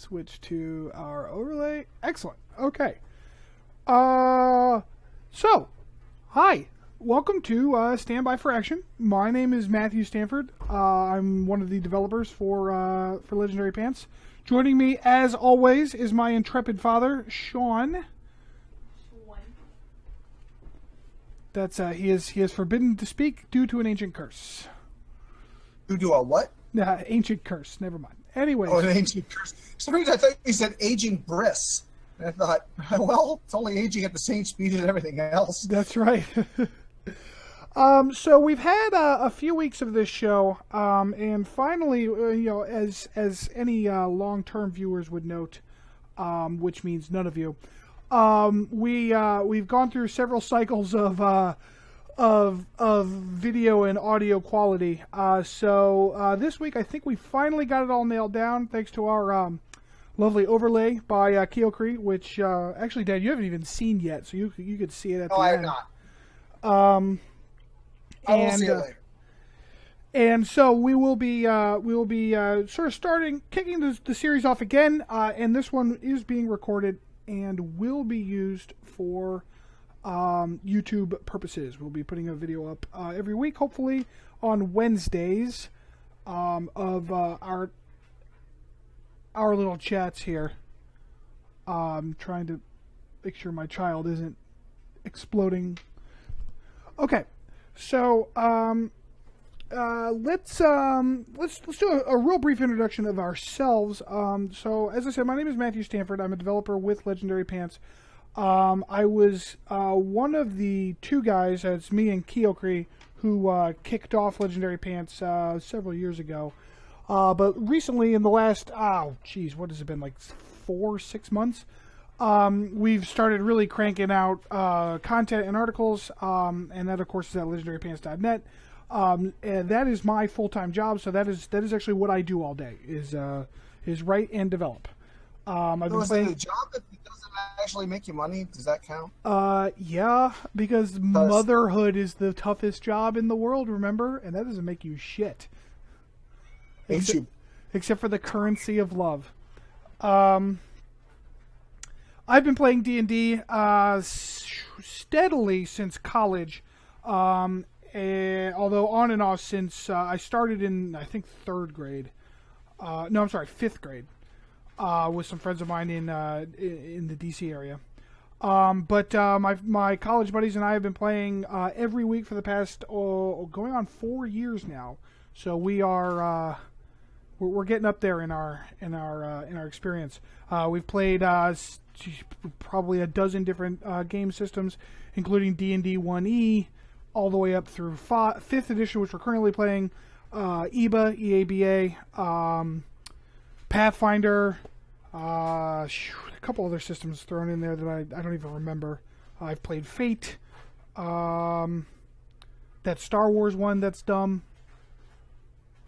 switch to our overlay. Excellent. Okay. So, hi. Welcome to Standby for Action. My name is Matthew Stanford. I'm one of the developers for Legendary Pants. Joining me, as always, is my intrepid father, Sean. That's he is forbidden to speak due to an ancient curse. Due to a what? Ancient curse. Never mind. Anyways. Oh, an ancient curse. For some reason I thought you said aging bris. And I thought, well, it's only aging at the same speed as everything else. That's right. So we've had a few weeks of this show, and finally, as any long-term viewers would note, which means none of you, we've gone through several cycles of video and audio quality. So this week, I think we finally got it all nailed down, thanks to our lovely overlay by Kyokri, which actually, Dad, you haven't even seen yet, so you could see it at the end. I have not. I will see it later. And so we will be sort of kicking the series off again, and this one is being recorded and will be used for YouTube purposes. We'll be putting a video up every week, hopefully on Wednesdays, of our little chats here. Trying to make sure my child isn't exploding. Okay, so let's do a real brief introduction of ourselves. So as I said, my name is Matthew Stanford. I'm a developer with Legendary Pants. I was one of the two guys, it's me and Kyokri, who kicked off Legendary Pants several years ago. But recently, in the last, what has it been, like 4-6 months? We've started really cranking out content and articles, and that, of course, is at legendarypants.net. And that is my full-time job, so that is actually what I do all day, is write and develop. I've been playing a job that doesn't actually make you money. Does that count? Yeah, because motherhood is the toughest job in the world, remember? And that doesn't make you shit. Except for the currency of love. I've been playing D&D steadily since college, although on and off since I started in, I think, 5th grade, with some friends of mine in the DC area. But my college buddies and I have been playing every week for the past going on 4 years now. So we are we're getting up there in our experience. We've played probably a dozen different game systems, including D&D 1E, all the way up through 5th edition, which we're currently playing, EABA, Pathfinder, a couple other systems thrown in there that I don't even remember. I've played Fate, that Star Wars one that's dumb.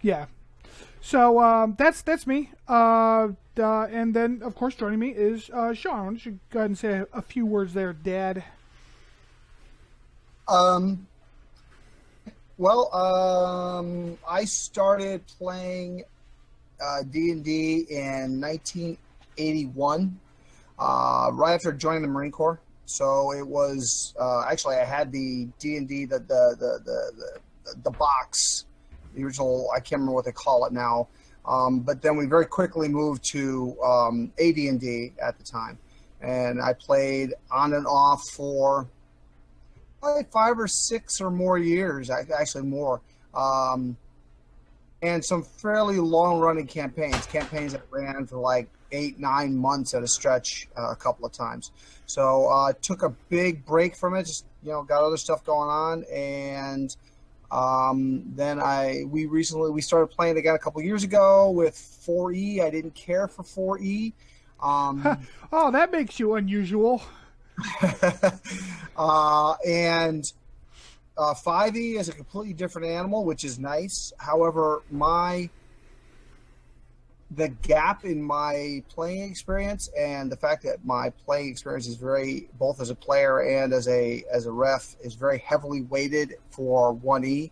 Yeah. So that's me. And then, of course, joining me is Sean. Why don't you go ahead and say a few words there, Dad? I started playing D&D in 1981, right after joining the Marine Corps. So it was actually I had the D&D the box, the original. I can't remember what they call it now. But then we very quickly moved to AD&D at the time, and I played on and off for probably 5 or 6 or more years, actually more, and some fairly long-running campaigns that ran for like 8-9 months at a stretch a couple of times. So took a big break from it, just got other stuff going on, and then we started playing again a couple years ago with 4E. I didn't care for 4E. Oh, that makes you unusual. And 5E is a completely different animal, which is nice. However, the gap in my playing experience and the fact that my playing experience is very, both as a player and as a ref, is very heavily weighted for 1E,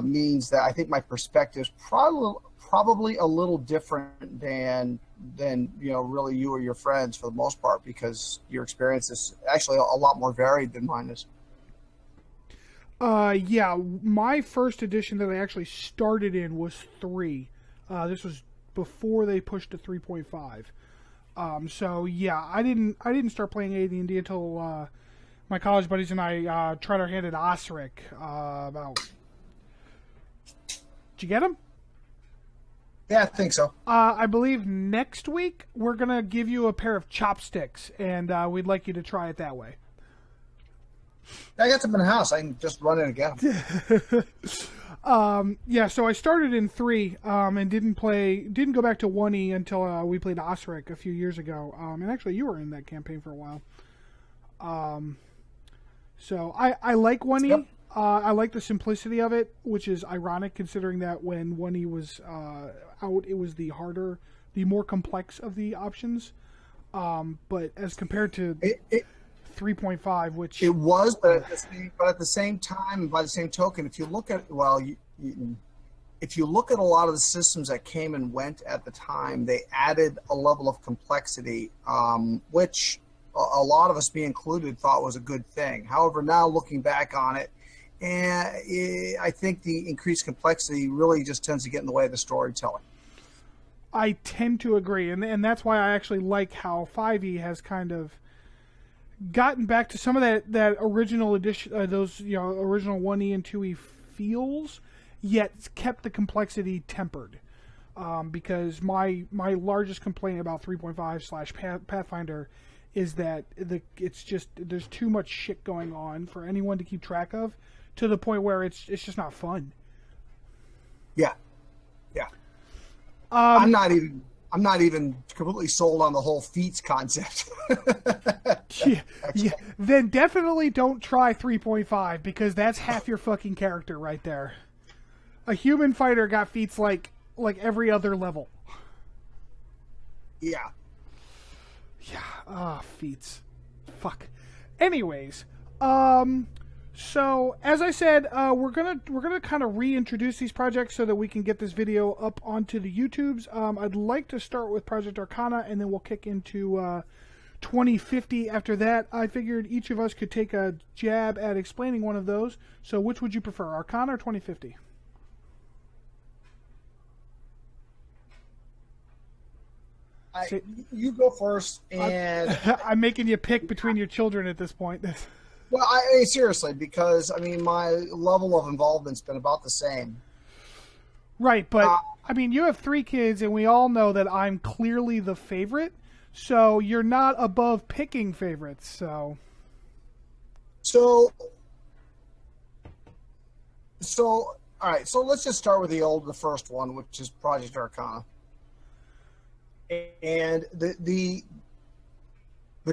means that I think my perspective is probably a little different than really you or your friends for the most part, because your experience is actually a lot more varied than mine is. Yeah, my first edition that I actually started in was 3. This was before they pushed to 3.5. So yeah, I didn't start playing AD&D until my college buddies and I tried our hand at Osric. About Did you get him? Yeah, I think so. I believe next week we're gonna give you a pair of chopsticks, and we'd like you to try it that way. I got them in the house. I can just run in and get them. Yeah, so I started in 3 and didn't go back to 1E until we played Osric a few years ago. And actually, you were in that campaign for a while. So I like 1E. Yep. I like the simplicity of it, which is ironic considering that when 1E was out, it was the more complex of the options. But as compared to 3.5, which it was, but at the same time, and by the same token, if you look at if you look at a lot of the systems that came and went at the time, they added a level of complexity, which a lot of us, me included, thought was a good thing. However, now looking back on it, I think the increased complexity really just tends to get in the way of the storytelling. I tend to agree, and that's why I actually like how 5e has kind of gotten back to some of that original edition, those original 1e and 2e feels, yet kept the complexity tempered. Because my largest complaint about 3.5 / Pathfinder is that it's just there's too much shit going on for anyone to keep track of, to the point where it's just not fun. Yeah. I'm not even completely sold on the whole feats concept. yeah. Then definitely don't try 3.5, because that's half your fucking character right there. A human fighter got feats like every other level. Yeah. Feats. Fuck. Anyways, so as I said, we're gonna kind of reintroduce these projects so that we can get this video up onto the YouTubes. I'd like to start with Project Arcana, and then we'll kick into 2050 after that. I figured each of us could take a jab at explaining one of those. So which would you prefer, Arcana or 2050? You go first, and I'm making you pick between your children at this point. Well, seriously, because my level of involvement's been about the same. Right, but you have 3 kids, and we all know that I'm clearly the favorite, so you're not above picking favorites. So all right. So let's just start with the first one, which is Project Arcana. And the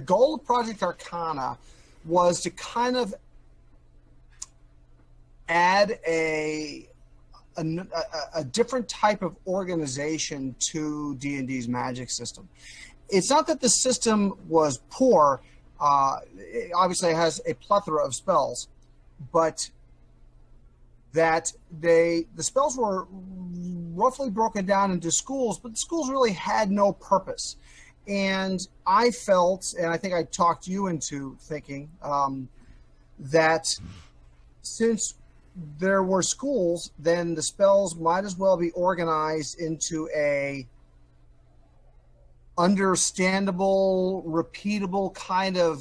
goal of Project Arcana was to kind of add a different type of organization to D&D's magic system. It's not that the system was poor. Obviously, it has a plethora of spells, but that the spells were roughly broken down into schools, but the schools really had no purpose. And I felt, and I think I talked you into thinking, that since there were schools, then the spells might as well be organized into a understandable, repeatable kind of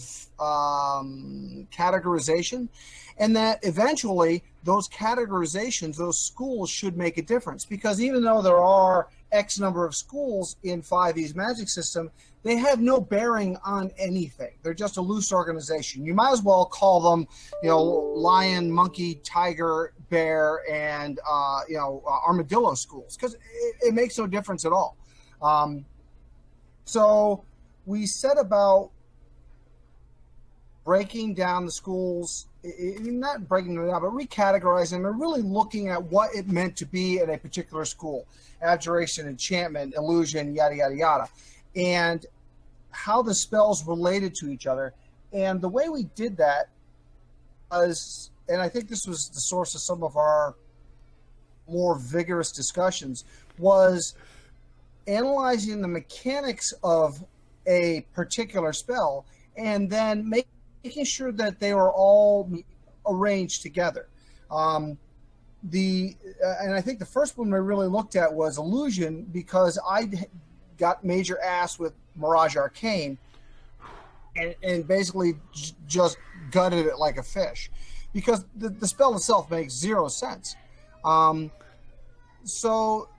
categorization, and that eventually those categorizations, those schools should make a difference. Because even though there are X number of schools in 5e's magic system, they have no bearing on anything. They're just a loose organization. You might as well call them, lion, monkey, tiger, bear, and armadillo schools, because it makes no difference at all. So we set about breaking down the schools, not breaking them down, but recategorizing them and really looking at what it meant to be in a particular school. Abjuration, enchantment, illusion, yada, yada, yada. And how the spells related to each other. And the way we did that was, and I think this was the source of some of our more vigorous discussions, was analyzing the mechanics of a particular spell and then making sure that they were all arranged together. And I think the first one we really looked at was illusion, because I got major ass with Mirage Arcane and basically just gutted it like a fish, because the spell itself makes zero sense. So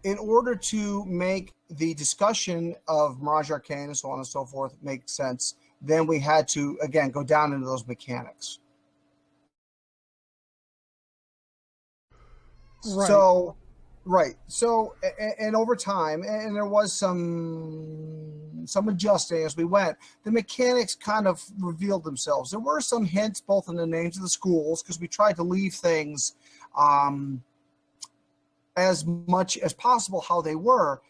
in order to make the discussion of Mirage Arcane and so on and so forth make sense, then we had to, again, go down into those mechanics. Right. So, and over time, and there was some adjusting as we went, the mechanics kind of revealed themselves. There were some hints both in the names of the schools, because we tried to leave things as much as possible how they were,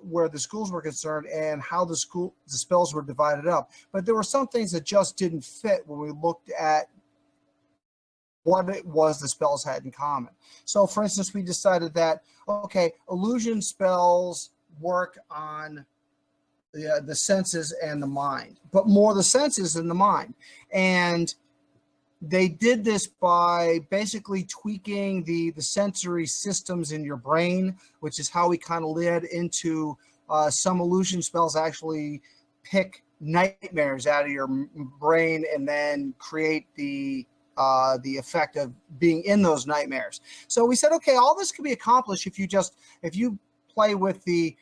where the schools were concerned, and how the spells were divided up. But there were some things that just didn't fit when we looked at what it was the spells had in common. So, for instance, we decided that, okay, illusion spells work on the senses and the mind, but more the senses than the mind. And they did this by basically tweaking the sensory systems in your brain, which is how we kind of led into some illusion spells actually pick nightmares out of your brain and then create the effect of being in those nightmares. So we said, okay, all this can be accomplished if you play with the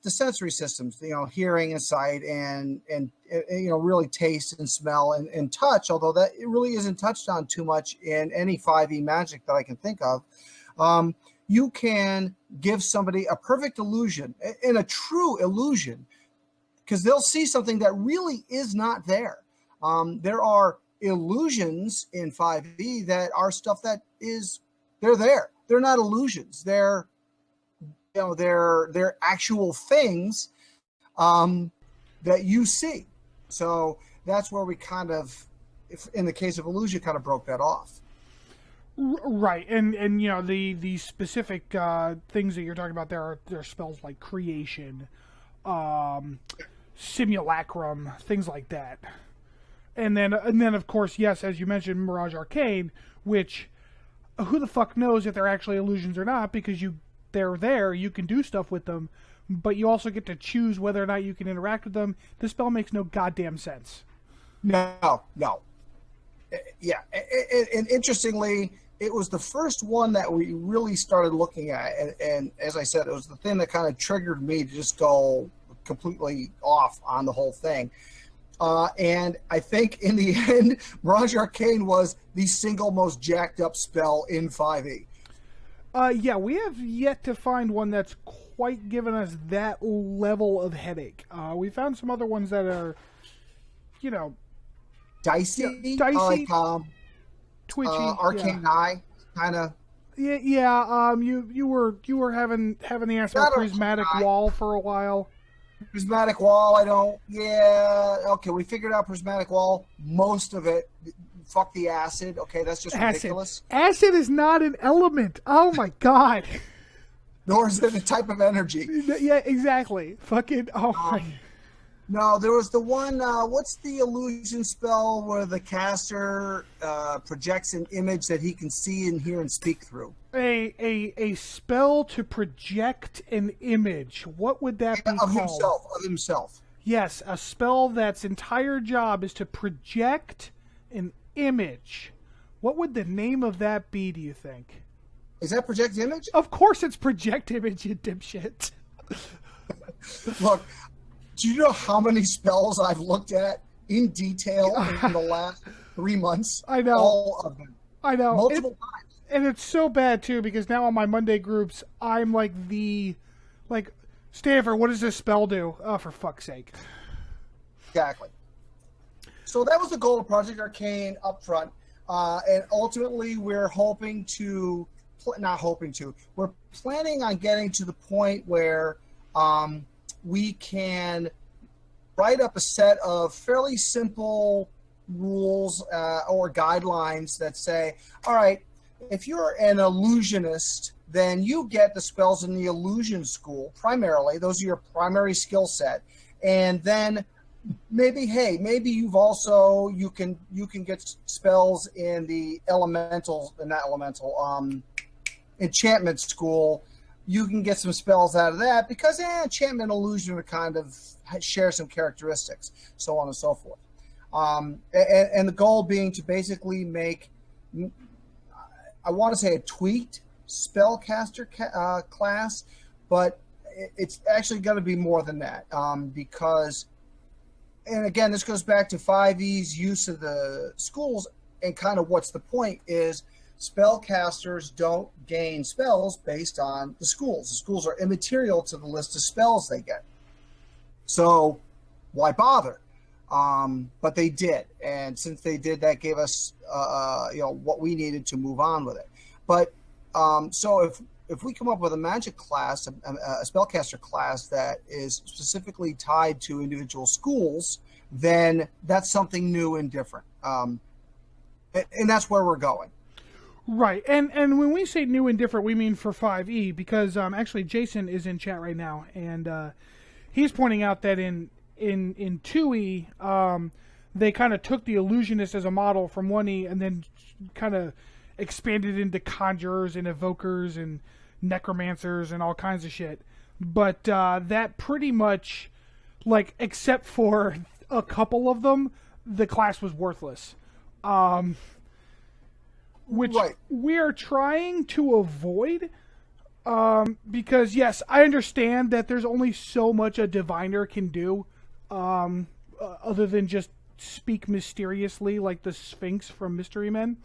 sensory systems, hearing and sight and really taste and smell and touch, although that it really isn't touched on too much in any 5e magic that I can think of. You can give somebody a perfect illusion, and a true illusion, because they'll see something that really is not there. There are illusions in 5e that are stuff that they're there. They're not illusions. They're actual things that you see. So that's where we kind of, in the case of illusion, kind of broke that off. Right, and the specific things that you're talking about there are spells like creation, simulacrum, things like that. And then of course, yes, as you mentioned, Mirage Arcane, which who the fuck knows if they're actually illusions or not, because they're there, you can do stuff with them, but you also get to choose whether or not you can interact with them. The spell makes no goddamn sense. No. Yeah, and interestingly, it was the first one that we really started looking at, and as I said, it was the thing that kind of triggered me to just go completely off on the whole thing. And I think in the end, Mirage Arcane was the single most jacked up spell in 5e. Yeah, we have yet to find one that's quite given us that level of headache. We found some other ones that are, dicey, like twitchy, Arcane Eye, kind of. Yeah. You were having the answer of Prismatic Wall for a while. Prismatic Wall, okay, we figured out Prismatic Wall, most of it. Fuck the acid, okay, that's just ridiculous. Acid is not an element, oh my god. Nor is it a type of energy. Yeah, exactly, fucking, my. No, there was the one, what's the illusion spell where the caster projects an image that he can see and hear and speak through? A spell to project an image. What would that be called? Of himself. Yes, a spell that's entire job is to project an image. What would the name of that be, do you think? Is that project image? Of course it's project image, you dipshit. Look, do you know how many spells I've looked at in detail in the last 3 months? I know. All of them. I know. Multiple times. And it's so bad, too, because now on my Monday groups, I'm like Stanford, what does this spell do? Oh, for fuck's sake. Exactly. So that was the goal of Project Arcane up front. And ultimately, we're planning on getting to the point where we can write up a set of fairly simple rules or guidelines that say, all right, if you're an illusionist then you get the spells in the illusion school primarily. Those are your primary skill set. And then maybe you've also you can get spells in the enchantment school. You can get some spells out of that because enchantment and illusion are kind of share some characteristics, so on and so forth. And the goal being to basically make, I want to say, a tweaked spellcaster class, but it's actually going to be more than that because, and again, this goes back to 5e's use of the schools, and kind of what's the point is spellcasters don't gain spells based on the schools. The schools are immaterial to the list of spells they get. So why bother? But they did, and since they did, that gave us what we needed to move on with it. But so if we come up with a magic class, a spellcaster class that is specifically tied to individual schools, then that's something new and different, and that's where we're going. Right, and when we say new and different, we mean for 5e, because actually Jason is in chat right now, and he's pointing out that in 2e, they kind of took the illusionist as a model from 1e, and then kind of expanded into conjurers and evokers and necromancers and all kinds of shit. But that pretty much, like, except for a couple of them, the class was worthless. Which right. we're trying to avoid, because yes, I understand that there's only so much a diviner can do, other than just speak mysteriously like the Sphinx from Mystery Men.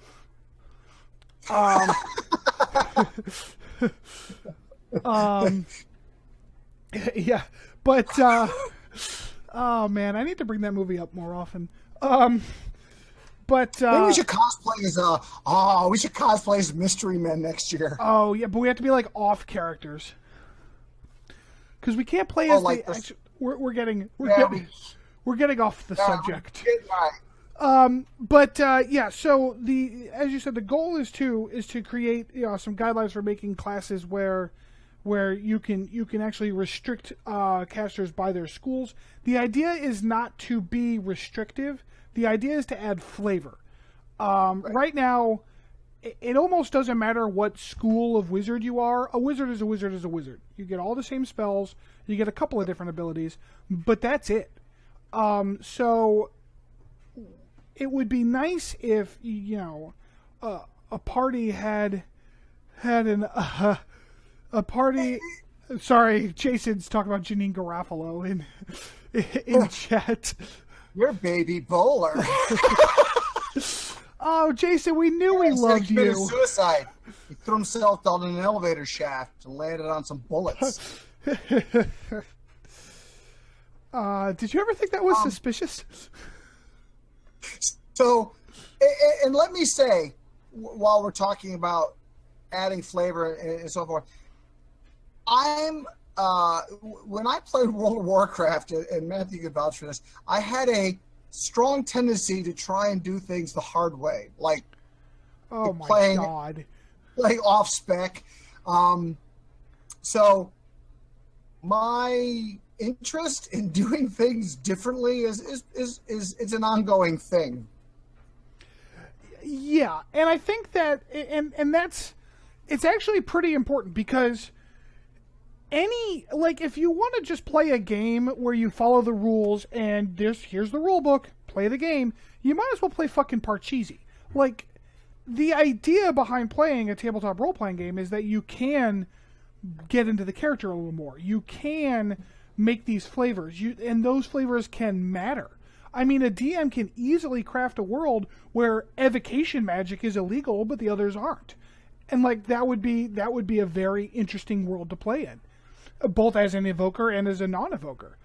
Yeah, but oh man, I need to bring that movie up more often. But maybe we should cosplay as Mystery Men next year. Oh yeah, but we have to be like off characters because we can't play as like we're getting off the subject. But yeah, so as you said, the goal is to create some guidelines for making classes where you can actually restrict casters by their schools. The idea is not to be restrictive. The idea is to add flavor. Right now, it almost doesn't matter what school of wizard you are. A wizard is a wizard is a wizard. You get all the same spells. You get a couple of different abilities, but that's it. So it would be nice if a party had a party. Sorry, Jason's talking about Janine Garofalo in chat. You're baby bowler. Oh, Jason, we knew we loved he you. committed suicide. He threw himself down an elevator shaft and landed on some bullets. Did you ever think that was suspicious? So, and let me say, while we're talking about adding flavor and so forth, when I played World of Warcraft, and Matthew could vouch for this, I had a strong tendency to try and do things the hard way, like my God, like off spec. So my interest in doing things differently is it's an ongoing thing. Yeah, and I think that and it's actually pretty important because if you want to just play a game where you follow the rules and here's the rule book, play the game, you might as well play fucking Parcheesi. Like, the idea behind playing a tabletop role-playing game is that you can get into the character a little more. You can make these flavors, and those flavors can matter. I mean, a DM can easily craft a world where evocation magic is illegal, but the others aren't. And like that would be a very interesting world to play in, both as an evoker and as a non-evoker.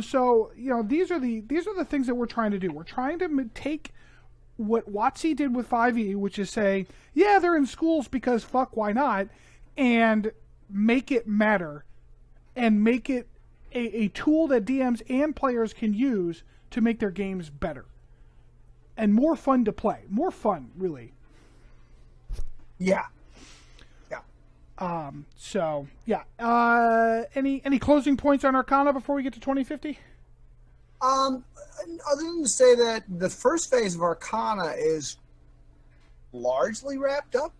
So these are the things that we're trying to do. We're trying to take what WotC did with 5e, which is say, yeah, they're in schools because fuck, why not, and make it matter, and make it a tool that DMs and players can use to make their games better and more fun to play. More fun, really. Yeah. So yeah. Any closing points on Arcana before we get to 2050? Um, Other than to say that the first phase of Arcana is largely wrapped up.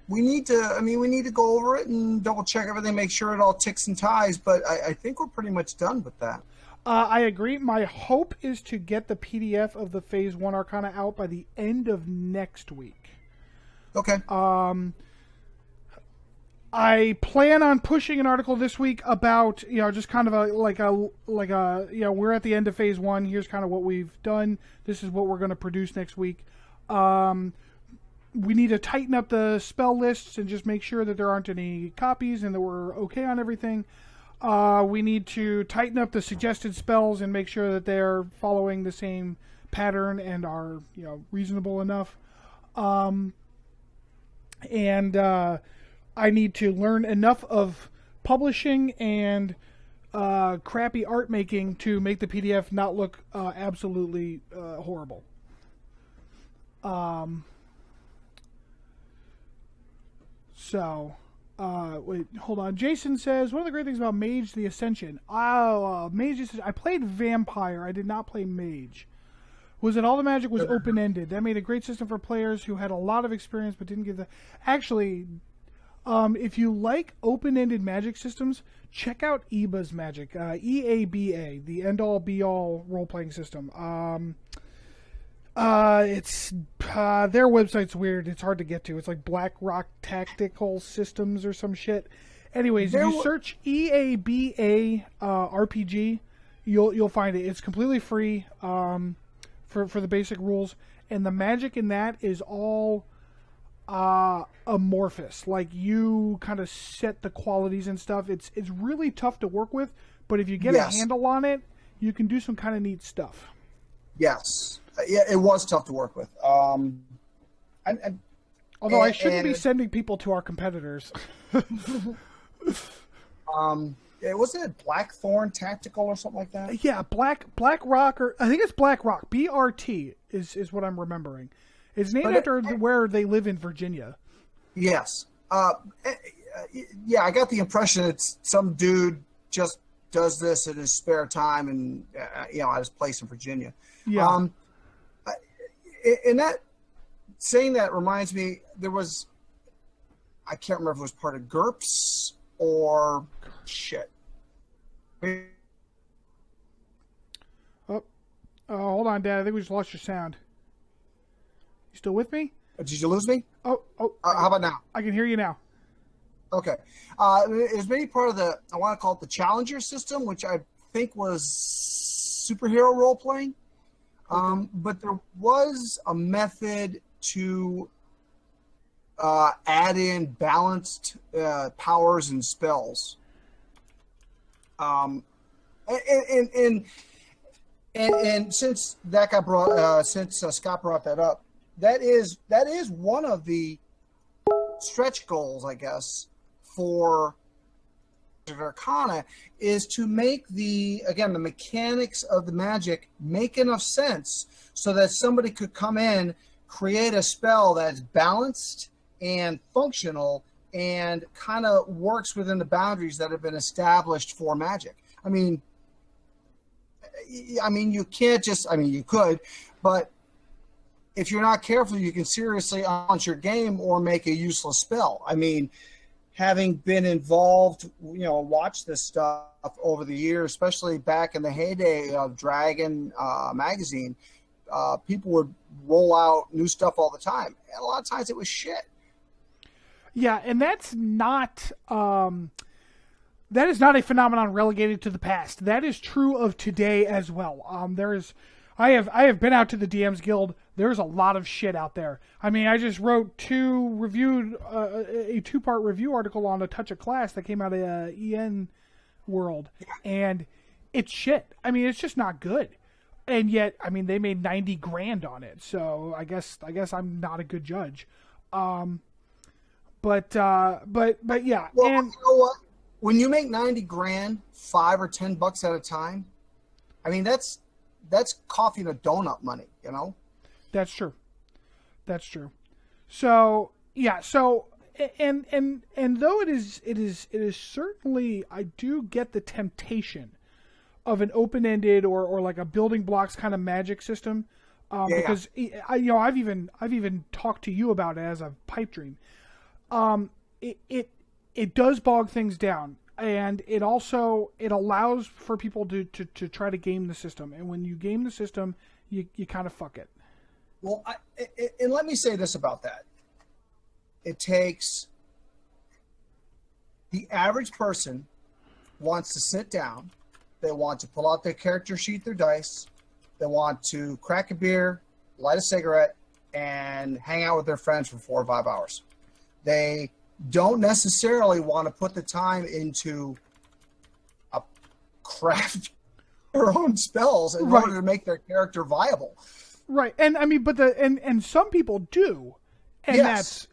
We need to go over it and double check everything, make sure it all ticks and ties. But I think we're pretty much done with that. I agree. My hope is to get the PDF of the Phase 1 Arcana out by the end of next week. Okay. I plan on pushing an article this week about, just kind of we're at the end of Phase 1. Here's kind of what we've done. This is what we're going to produce next week. We need to tighten up the spell lists and just make sure that there aren't any copies and that we're okay on everything. We need to tighten up the suggested spells and make sure that they're following the same pattern and are, reasonable enough. I need to learn enough of publishing and crappy art making to make the PDF not look absolutely horrible. Wait, hold on. Jason says, one of the great things about Mage the Ascension. Mage the Ascension. I played Vampire. I did not play Mage. Was that all the magic was open-ended? That made a great system for players who had a lot of experience but didn't give the... Actually, if you like open-ended magic systems, check out EBA's Magic. EABA, the end-all, be-all role-playing system. It's their website's weird. It's hard to get to. It's like Black Rock Tactical Systems or some shit. Anyways, if you search EABA RPG, you'll find it. It's completely free for the basic rules, and the magic in that is all amorphous. Like, you kind of set the qualities and stuff. It's really tough to work with, but if you get a handle on it, you can do some kind of neat stuff. Yes. Yeah, it was tough to work with. Although I shouldn't be sending people to our competitors. Wasn't it Blackthorn Tactical or something like that? Yeah, Black Rock, or I think it's Black Rock. BRT is what I'm remembering. It's named after where they live in Virginia. Yes. Yeah, I got the impression it's some dude just does this in his spare time and at his place in Virginia. Yeah. And that saying that reminds me, there was, I can't remember if it was part of GURPS or shit. Oh, hold on, Dad. I think we just lost your sound. You still with me? Did you lose me? Oh. How about now? I can hear you now. Okay. It was maybe part of I want to call it the Challenger system, which I think was superhero role playing. But there was a method to add in balanced powers and spells. And since that got brought, since Scott brought that up, that is one of the stretch goals, I guess, for Arcana, is to make the mechanics of the magic make enough sense so that somebody could come in, create a spell that's balanced and functional and kind of works within the boundaries that have been established for magic. I mean, you can't just, you could, but if you're not careful, you can seriously launch your game or make a useless spell. I mean, having been involved, watched this stuff over the years, especially back in the heyday of Dragon magazine, people would roll out new stuff all the time. And a lot of times it was shit. Yeah, and that's not that is not a phenomenon relegated to the past. That is true of today as well. I have been out to the DMs Guild. There's a lot of shit out there. I mean, I just wrote a 2-part review article on A Touch of Class that came out of EN World, and it's shit. I mean, it's just not good. And yet, I mean, they made $90,000 on it. So I guess I'm not a good judge. But yeah. Well, and you know what? When you make $90,000, $5 or $10 at a time, I mean, that's coffee and a donut money, That's true. So, yeah. So and though it is certainly, I do get the temptation of an open-ended or like a building blocks kind of magic system, because I've even talked to you about it as a pipe dream. It does bog things down, and it allows for people to try to game the system, and when you game the system, you kind of fuck it. Well, and let me say this about that. It takes the average person wants to sit down. They want to pull out their character sheet, their dice. They want to crack a beer, light a cigarette, and hang out with their friends for 4 or 5 hours. They don't necessarily want to put the time into a craft their own spells in order to make their character viable. Right, and I mean, but and some people do, and that's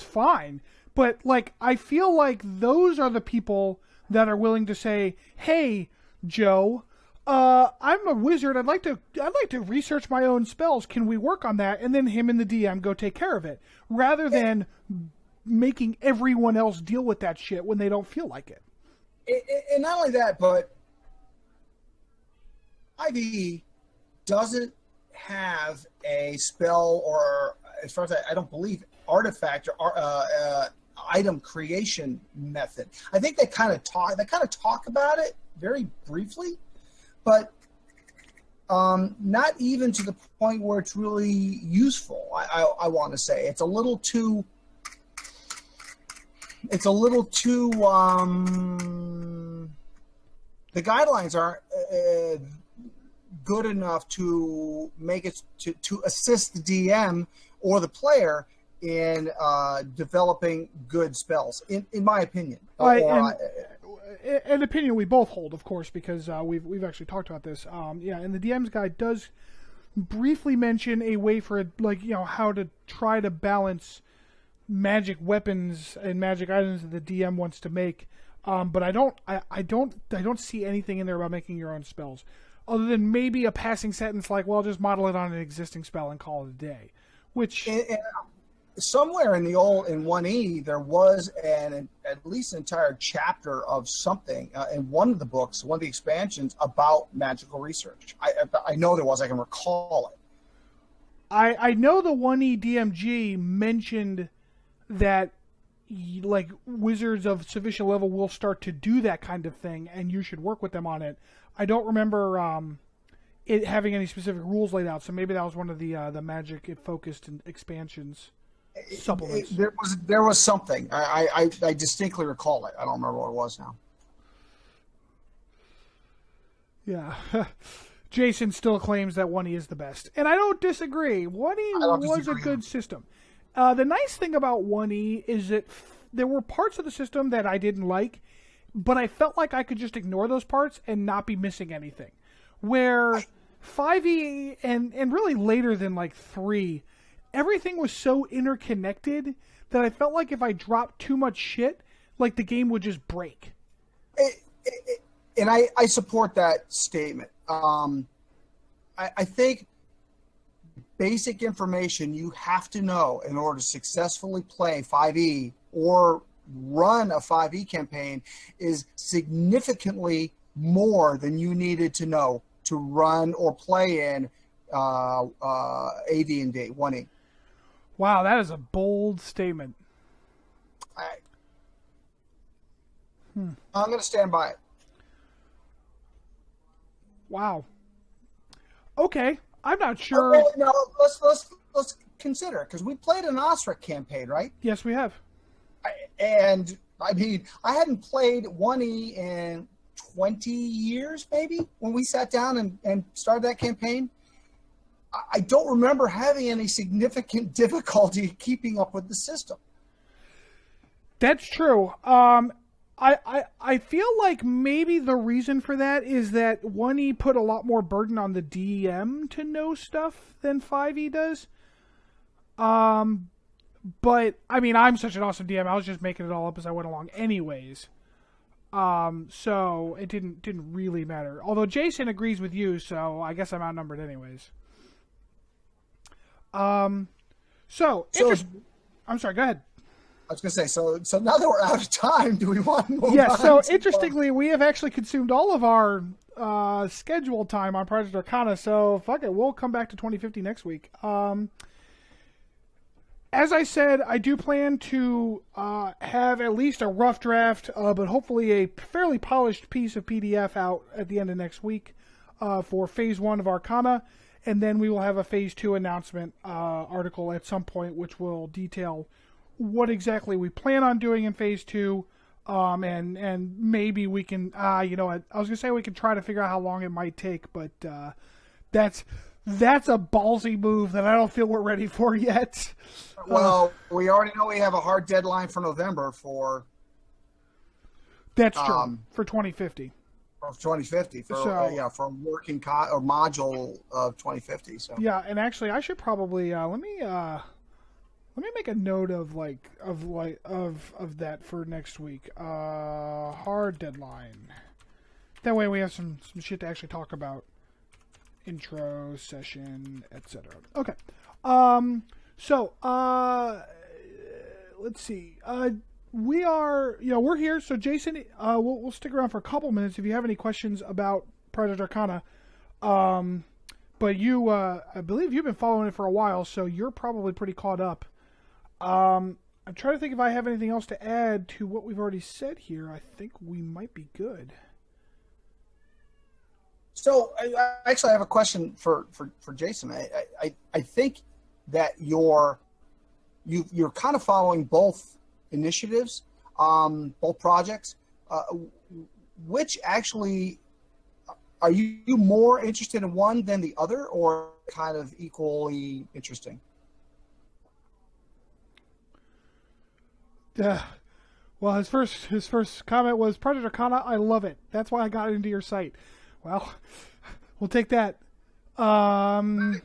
fine. But like, I feel like those are the people that are willing to say, "Hey, Joe, I'm a wizard. I'd like to research my own spells. Can we work on that?" And then him and the DM go take care of it, rather than making everyone else deal with that shit when they don't feel like it. And not only that, but 5e doesn't have a spell or, as far as I don't believe, artifact or item creation method. I think they kind of talk about it very briefly, but not even to the point where it's really useful. I want to say it's a little too. The guidelines aren't good enough to make it to assist the DM or the player in developing good spells, in my opinion. An opinion we both hold, of course, because we've actually talked about this. And the DM's guide does briefly mention a way for it, how to try to balance magic weapons and magic items that the DM wants to make. But I don't see anything in there about making your own spells, other than maybe a passing sentence like, "Well, just model it on an existing spell and call it a day." Which somewhere in 1E there was at least an entire chapter of something in one of the books, one of the expansions, about magical research. I know there was. I can recall it. I know the 1E DMG mentioned that like wizards of sufficient level will start to do that kind of thing, and you should work with them on it. I don't remember it having any specific rules laid out, so maybe that was one of the magic focused expansions supplements. There was something. I distinctly recall it. I don't remember what it was now. Yeah. Jason still claims that 1E is the best, and I don't disagree. 1E was a good system. The nice thing about 1E is that there were parts of the system that I didn't like, but I felt like I could just ignore those parts and not be missing anything. Where 5E and really later than like 3, everything was so interconnected that I felt like if I dropped too much shit, like the game would just break. And I support that statement. I think basic information you have to know in order to successfully play 5e or run a 5e campaign is significantly more than you needed to know to run or play in AD&D 1e. Wow, that is a bold statement. I'm going to stand by it. Wow. Okay, I'm not sure. Well, no, let's consider, because we played an Osric campaign, right? Yes, we have. I hadn't played 1E in 20 years, maybe, when we sat down and started that campaign. I don't remember having any significant difficulty keeping up with the system. That's true. I feel like maybe the reason for that is that 1E put a lot more burden on the DM to know stuff than 5E does. But I mean, I'm such an awesome DM. I was just making it all up as I went along, anyways. So it didn't really matter. Although Jason agrees with you, so I guess I'm outnumbered, anyways. I'm sorry. Go ahead. I was going to say, so now that we're out of time, do we want to move Yes, on? so interestingly, we have actually consumed all of our scheduled time on Project Arcana, so fuck it, we'll come back to 2050 next week. As I said, I do plan to have at least a rough draft, but hopefully a fairly polished piece of PDF out at the end of next week for Phase 1 of Arcana, and then we will have a Phase 2 announcement article at some point, which will detail what exactly we plan on doing in Phase 2, and maybe we can, I was going to say we can try to figure out how long it might take, but that's a ballsy move that I don't feel we're ready for yet. Well, we already know we have a hard deadline for November for... That's true, for 2050. For 2050, for working or module of 2050. So yeah, and actually, I should probably let me make a note of that for next week. Hard deadline. That way, we have some shit to actually talk about. Intro, session, etc. Okay. So let's see. We're here. So Jason, we'll stick around for a couple minutes if you have any questions about Project Arcana. But you, I believe you've been following it for a while, so you're probably pretty caught up. I'm trying to think if I have anything else to add to what we've already said here. I think we might be good. So I actually have a question for Jason. I think that you're kind of following both initiatives, both projects. Which actually are you more interested in one than the other, or kind of equally interesting? Well, his first comment was Project Arcana. I love it. That's why I got into your site. Well, we'll take that. Well,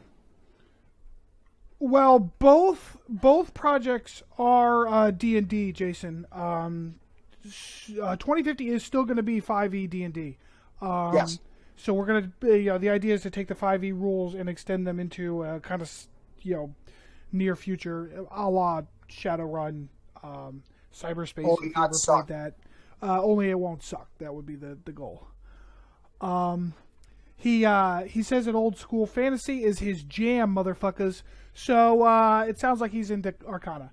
both projects are D&D, Jason. 2050 is still going to be 5e D&D. Yes. So we're going to, the idea is to take the 5e rules and extend them into kind of, near future, a la Shadowrun, cyberspace. Only if you not ever suck. played that. Only it won't suck. That would be the goal. He says that old school fantasy is his jam, motherfuckers. So it sounds like he's into Arcana.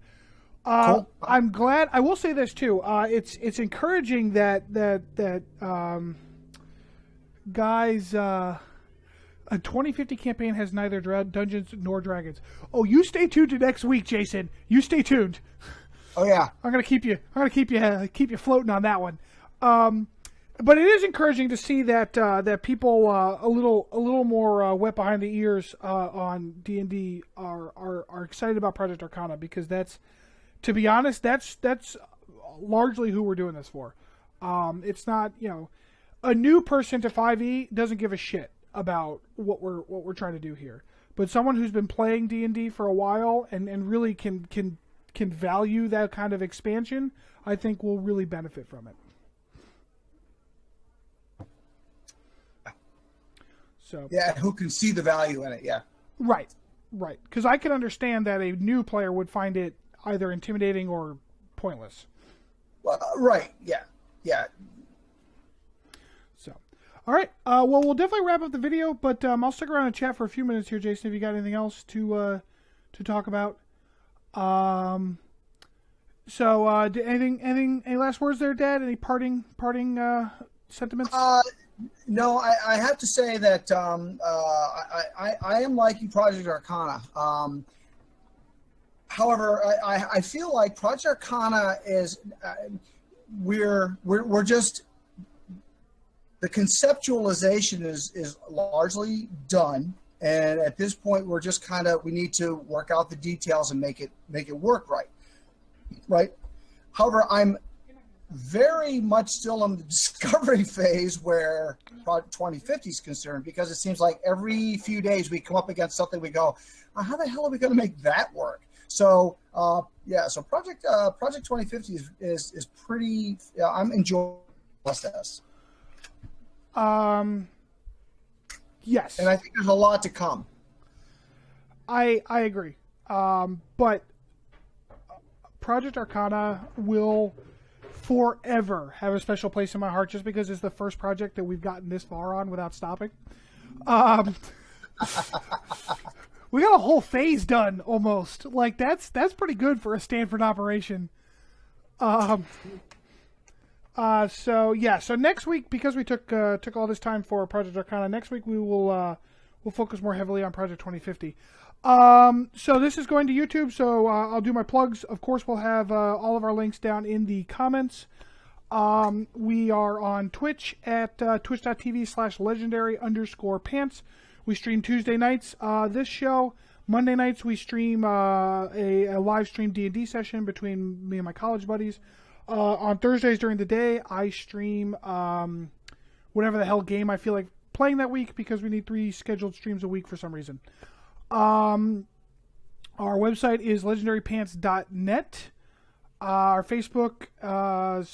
Cool. I'm glad. I will say this too. It's encouraging that guys. A 2050 campaign has neither Dungeons nor Dragons. Oh, you stay tuned to next week, Jason. You stay tuned. Oh yeah. I'm gonna keep you floating on that one. But it is encouraging to see that people a little more wet behind the ears on D&D are excited about Project Arcana, because that's, to be honest, that's largely who we're doing this for. It's not, a new person to 5e doesn't give a shit about what we're trying to do here. But someone who's been playing D&D for a while and really can value that kind of expansion, I think will really benefit from it. So Yeah, who can see the value in it? Yeah. Right. Because I can understand that a new player would find it either intimidating or pointless. Well, right. Yeah. So, all right. Well, we'll definitely wrap up the video, but I'll stick around and chat for a few minutes here, Jason. If you got anything else to talk about. So, any last words there, Dad? Any parting sentiments? No, I have to say that I am liking Project Arcana. However, I feel like Project Arcana is we're just, the conceptualization is largely done, and at this point we're just we need to work out the details and make it work right. However, I'm very much still in the discovery phase where 2050 is concerned, because it seems like every few days we come up against something, we go, how the hell are we going to make that work? So so Project 2050 is pretty. I'm enjoying this. Yes, and I think there's a lot to come. I agree. But Project Arcana will forever have a special place in my heart, just because it's the first project that we've gotten this far on without stopping. We got a whole phase done almost. Like that's pretty good for a Stanford operation. So next week, because we took all this time for Project Arcana, next week we'll focus more heavily on Project 2050. So this is going to YouTube, so I'll do my plugs. Of course, we'll have all of our links down in the comments. We are on Twitch at twitch.tv/legendary_pants. We stream Tuesday nights. This show, Monday nights, we stream a live stream D&D session between me and my college buddies. On Thursdays during the day, I stream whatever the hell game I feel like playing that week, because we need 3 scheduled streams a week for some reason. Our website is legendarypants.net. Our Facebook, I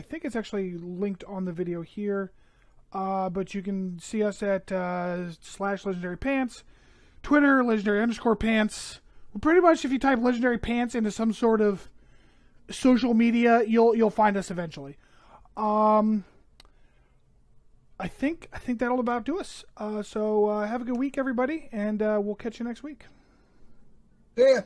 think it's actually linked on the video here. But you can see us at /legendarypants. Twitter, legendary_pants. Pretty much if you type Legendary Pants into some sort of social media, you'll find us eventually. I think that'll about do us. So have a good week, everybody, and we'll catch you next week. See ya.